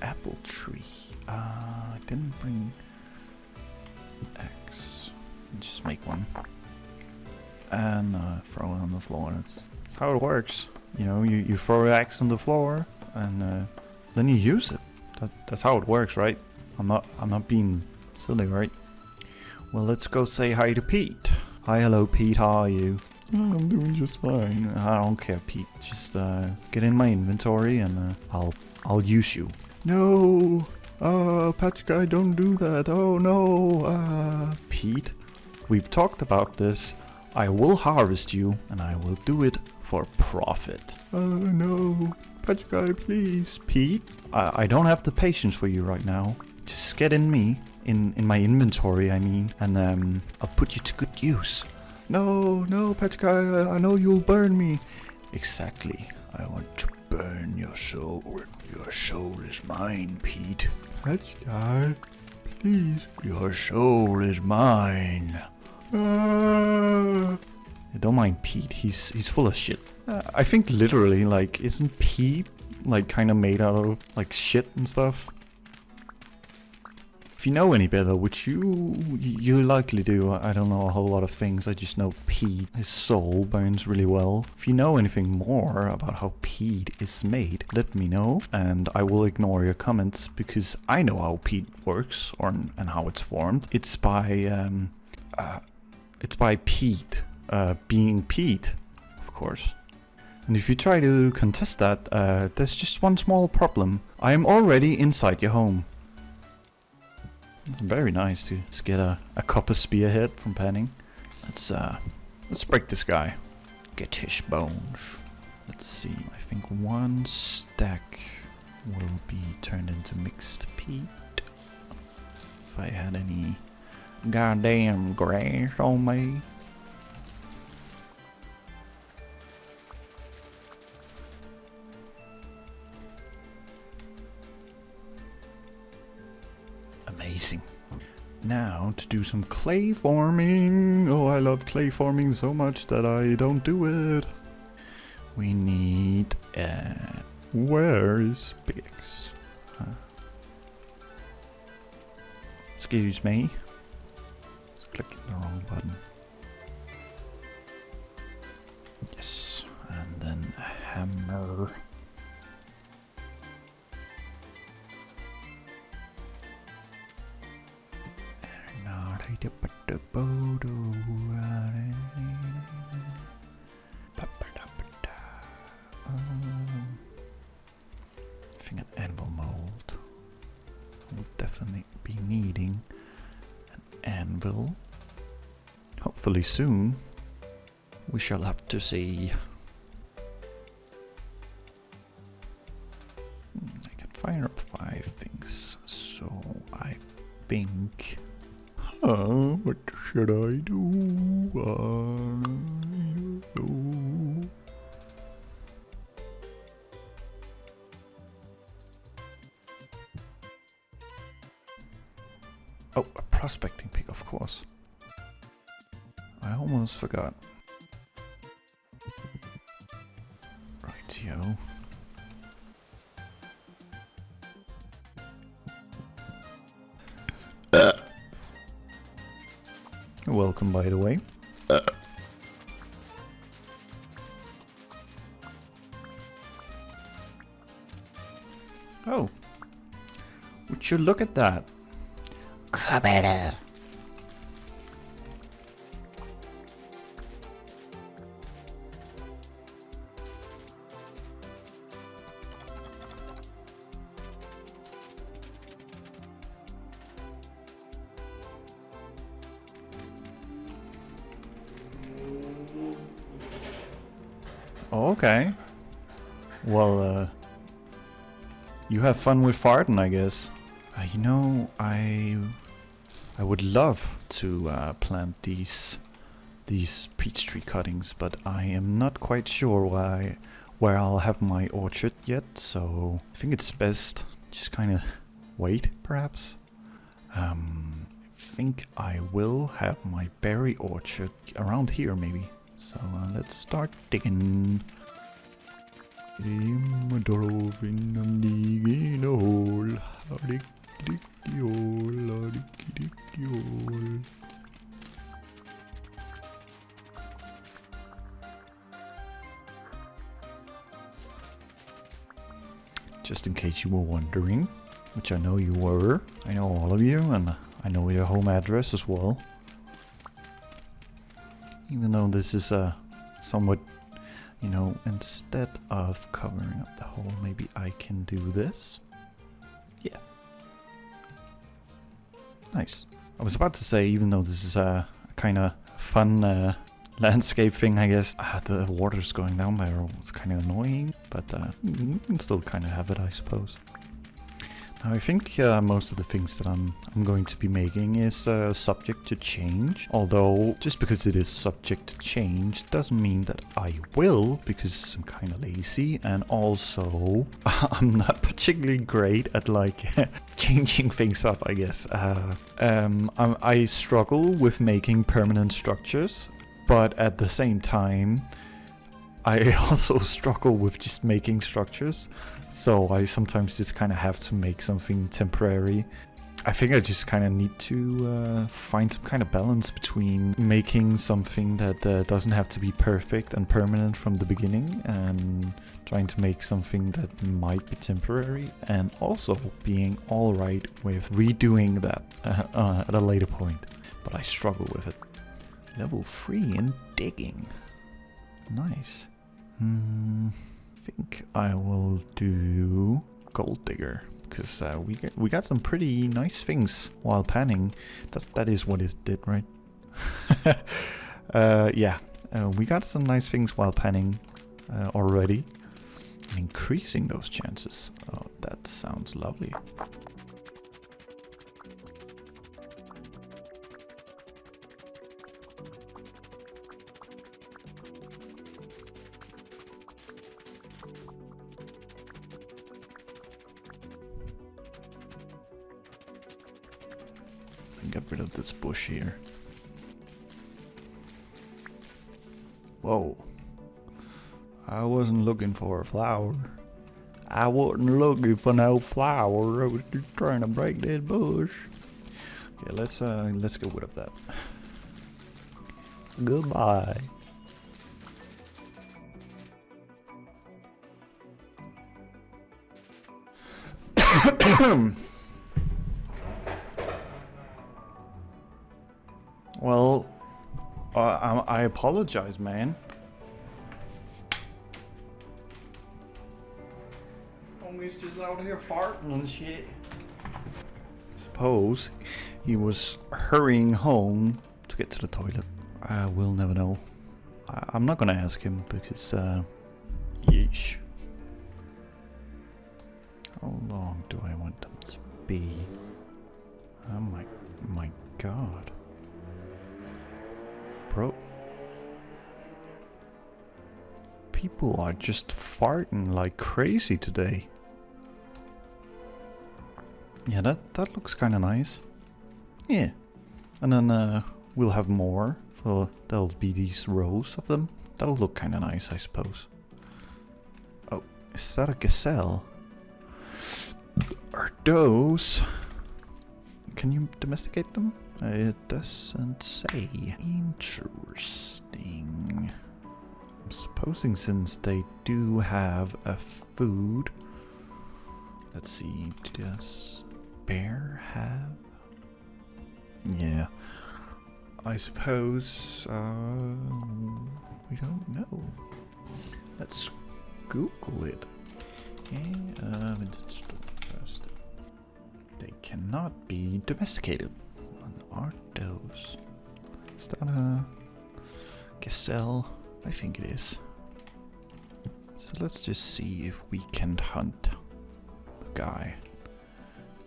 apple tree. I didn't bring axe. Just make one. And throw it on the floor. That's how it works. You know, you throw an axe on the floor and then you use it. That's how it works, right? I'm not being silly, right? Well, let's go say hi to Pete. Hi, hello, Pete. How are you? Oh, I'm doing just fine. I don't care, Pete. Just get in my inventory and I'll use you. No. Patch guy, don't do that. Oh no. Pete, we've talked about this. I will harvest you and I will do it for profit. No. Patch guy, please. Pete, I don't have the patience for you right now. Just get in me. In my inventory, I mean. And I'll put you to good use. No, Patch guy, I know you'll burn me. Exactly. I want to burn your soul. Your soul is mine, Pete. Patch guy, please. Your soul is mine. Don't mind Pete. He's full of shit. I think literally, like, isn't Pete like kind of made out of like shit and stuff? If you know any better, which you likely do, I don't know a whole lot of things. I just know Pete, his soul burns really well. If you know anything more about how Pete is made, let me know, and I will ignore your comments because I know how Pete works and how it's formed. It's by Pete being Pete, of course. And if you try to contest that, there's just one small problem. I am already inside your home. Very nice to just get a copper spearhead from panning. Let's break this guy. Get his bones. Let's see. I think one stack will be turned into mixed peat. If I had any goddamn grass on me. Amazing. Now to do some clay forming. Oh, I love clay forming so much that I don't do it. We need... where is pickaxe? Excuse me. Just clicking the wrong button. Yes. And then a hammer. I think an anvil mold. We'll definitely be needing an anvil. Hopefully soon. We shall have to see. I can fire up 5 things, so I think... what should I do? I don't know. Oh, a prospecting pick, of course. I almost forgot. Rightio. Welcome, by the way. Oh. Would you look at that? Better. Okay. Well, you have fun with farting, I guess. You know, I would love to plant these peach tree cuttings, but I am not quite sure where I'll have my orchard yet. So I think it's best just kind of wait, perhaps. I think I will have my berry orchard around here, maybe. So let's start digging. Just in case you were wondering, which I know you were, I know all of you, and I know your home address as well. Even though this is somewhat, you know, instead of covering up the hole, maybe I can do this. Yeah. Nice. I was about to say, even though this is a kind of fun landscape thing, I guess, the water's going down there. It's kind of annoying, but you can still kind of have it, I suppose. Now, I think most of the things that I'm going to be making is subject to change. Although, just because it is subject to change doesn't mean that I will, because I'm kind of lazy, and also I'm not particularly great at like changing things up, I guess. I struggle with making permanent structures, but at the same time, I also struggle with just making structures. So I sometimes just kind of have to make something temporary. I think I just kind of need to find some kind of balance between making something that doesn't have to be perfect and permanent from the beginning, and trying to make something that might be temporary, and also being alright with redoing that at a later point. But I struggle with it. Level 3 in digging. Nice. I think I will do gold digger, because we got some pretty nice things while panning. That is what it did, right? Yeah, we got some nice things while panning. already. Increasing those chances. Oh, that sounds lovely. Get rid of this bush here. Whoa. I wasn't looking for a flower. I wasn't looking for no flower. I was just trying to break this bush. Okay, let's get rid of that. Goodbye. Well, I apologize, man. Homie's just out here farting and shit. Suppose he was hurrying home to get to the toilet. I will never know. I'm not gonna ask him because, yeesh. How long do I want them to be? Oh my god. Bro. People are just farting like crazy today. Yeah, that looks kind of nice. Yeah. And then we'll have more. So there'll be these rows of them. That'll look kind of nice, I suppose. Oh, is that a gazelle? Are those... Can you domesticate them? It doesn't say. Interesting. I'm supposing since they do have a food... Let's see, does bear have? Yeah. I suppose... we don't know. Let's Google it. Yeah, vintage first. They cannot be domesticated. Are those? Is that a gazelle? I think it is. So let's just see if we can hunt the guy.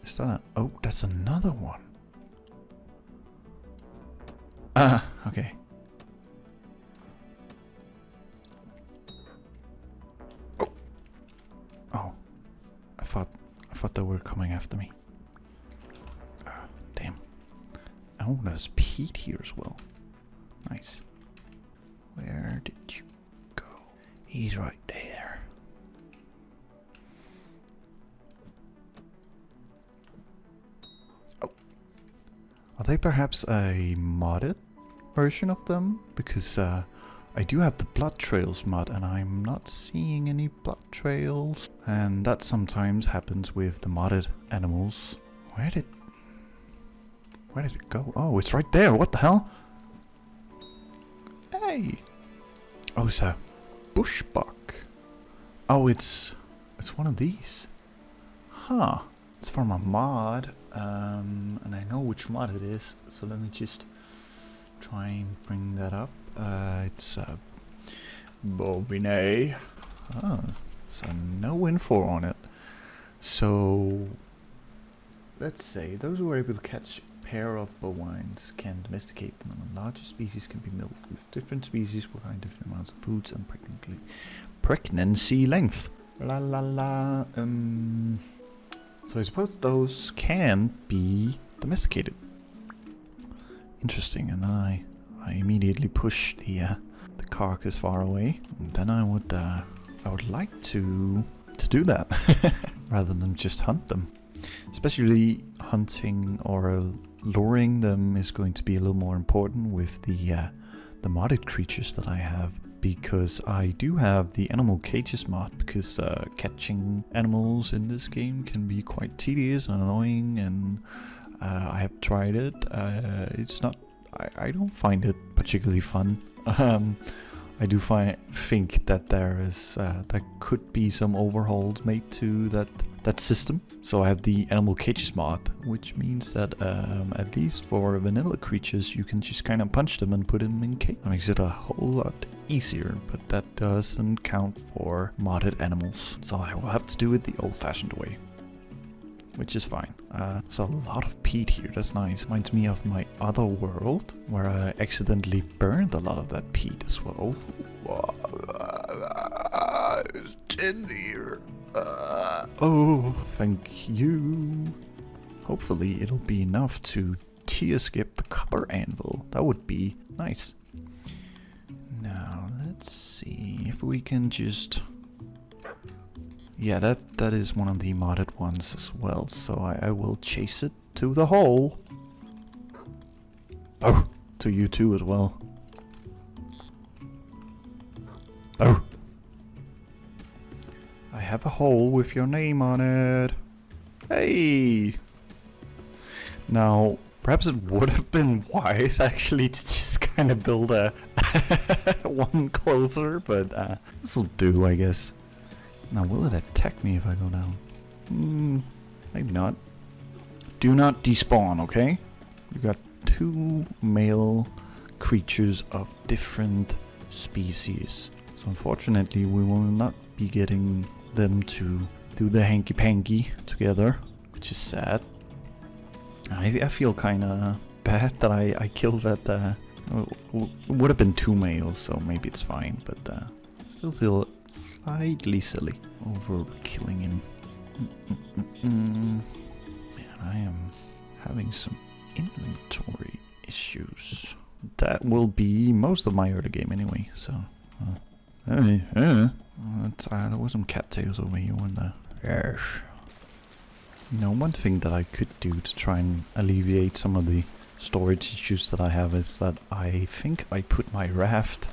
Is that a... Oh, that's another one. Okay. Oh. Oh. I thought they were coming after me. Damn. Oh, there's Pete here as well. Nice. Where did you go? He's right there. Oh. Are they perhaps a modded version of them? Because I do have the blood trails mod and I'm not seeing any blood trails. And that sometimes happens with the modded animals. Where did it go? Oh, it's right there. What the hell? Hey. Oh, it's a bushbuck. Oh, it's one of these. Huh. It's from a mod. And I know which mod it is. So let me just try and bring that up. It's Bovine. Oh, so no info on it. So let's say those who are able to catch a pair of bovines can domesticate them, and a larger species can be milked. With different species will find different amounts of foods and pregnancy length. La la la. So I suppose those can be domesticated. Interesting. And then I immediately push the carcass far away. And then I would like to do that rather than just hunt them. Especially hunting or luring them is going to be a little more important with the modded creatures that I have, because I do have the animal cages mod, because catching animals in this game can be quite tedious and annoying, and I have tried it. It's not... I don't find it particularly fun. I do think that there could be some overhauls made to that that system. So I have the animal cages mod, which means that at least for vanilla creatures, you can just kind of punch them and put them in cage. That makes it a whole lot easier, but that doesn't count for modded animals. So I will have to do it the old-fashioned way, which is fine. There's a lot of peat here, that's nice. Reminds me of my other world, where I accidentally burned a lot of that peat as well. There's tin here. Oh, thank you. Hopefully it'll be enough to tier skip the copper anvil. That would be nice. Now, let's see if we can just... Yeah, that is one of the modded ones as well, so I will chase it to the hole. Oh, to you too as well. Oh. I have a hole with your name on it. Hey! Now, perhaps it would have been wise actually to just kind of build a one closer, but this will do, I guess. Now, will it attack me if I go down? Maybe not. Do not despawn, okay? We got 2 male creatures of different species. So unfortunately, we will not be getting them to do the hanky-panky together, which is sad. I feel kind of bad that I killed that. Would have been 2 males, so maybe it's fine, but still feel slightly silly over killing him. Man, I am having some inventory issues. That will be most of my early game anyway, so... there was some cattails over here, weren't there? Yes. You know, one thing that I could do to try and alleviate some of the storage issues that I have is that I think I put my raft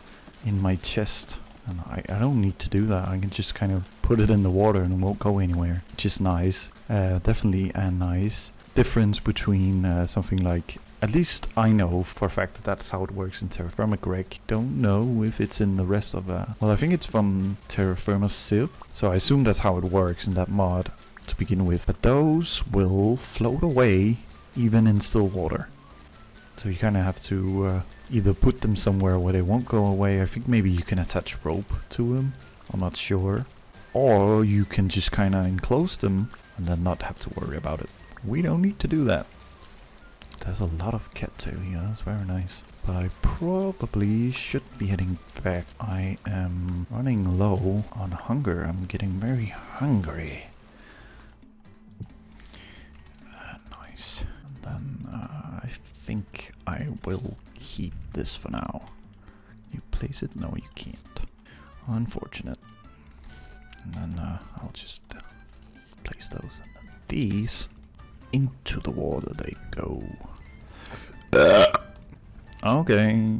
in my chest. And I don't need to do that. I can just kind of put it in the water and it won't go anywhere, which is nice. Definitely a nice difference between something like... At least I know for a fact that that's how it works in Terra Firma Greg. Don't know if it's in the rest of... well, I think it's from Terra Firma Civ. So I assume that's how it works in that mod to begin with. But those will float away even in still water. So you kind of have to either put them somewhere where they won't go away. I think maybe you can attach rope to them. I'm not sure. Or you can just kind of enclose them and then not have to worry about it. We don't need to do that. There's a lot of cattail here. That's very nice. But I probably should be heading back. I am running low on hunger. I'm getting very hungry. Nice. And then I think I will keep this for now. You place it? No, you can't. Unfortunate. And then I'll just place those. And then these into the water they go. Okay.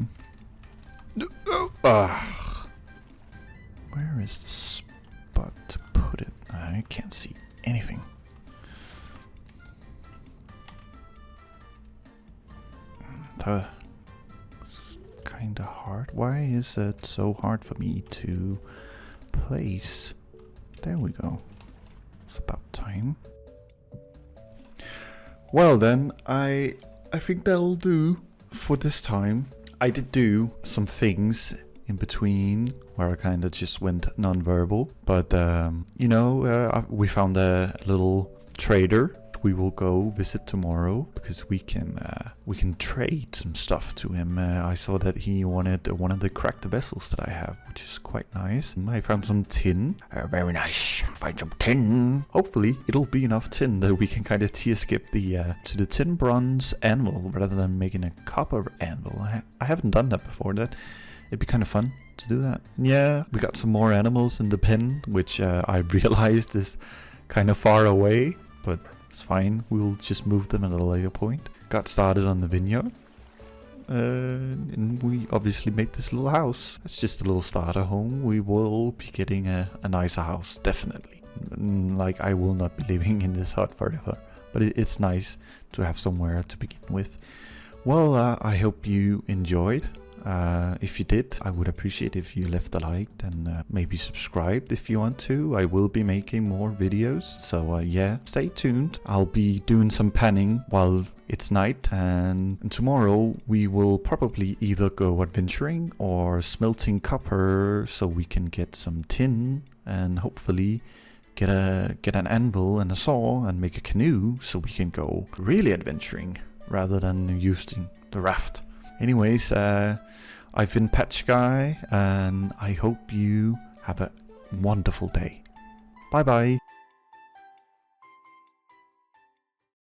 Where is the spot to put it? I can't see anything. It's kinda hard. Why is it so hard for me to place? There we go. It's about time. Well then, I think that'll do for this time. I did do some things in between where I kind of just went non-verbal, but you know, we found a little trader. We will go visit tomorrow because we can trade some stuff to him. I saw that he wanted one of the cracked vessels that I have, which is quite nice. I found some tin. Very nice. Find some tin. Hopefully it'll be enough tin that we can kind of tier skip the to the tin bronze anvil rather than making a copper anvil. I haven't done that before. It'd be kind of fun to do that. Yeah, we got some more animals in the pen, which I realized is kind of far away, but it's fine, we'll just move them at a later point. Got started on the vineyard. And we obviously made this little house. It's just a little starter home. We will be getting a nicer house, definitely. Like, I will not be living in this hut forever. But it's nice to have somewhere to begin with. Well, I hope you enjoyed. If you did, I would appreciate if you left a like and maybe subscribed if you want to. I will be making more videos, so yeah, stay tuned. I'll be doing some panning while it's night, and tomorrow we will probably either go adventuring or smelting copper so we can get some tin and hopefully get an anvil and a saw and make a canoe so we can go really adventuring rather than using the raft. Anyways, I've been Patchguy, and I hope you have a wonderful day. Bye bye.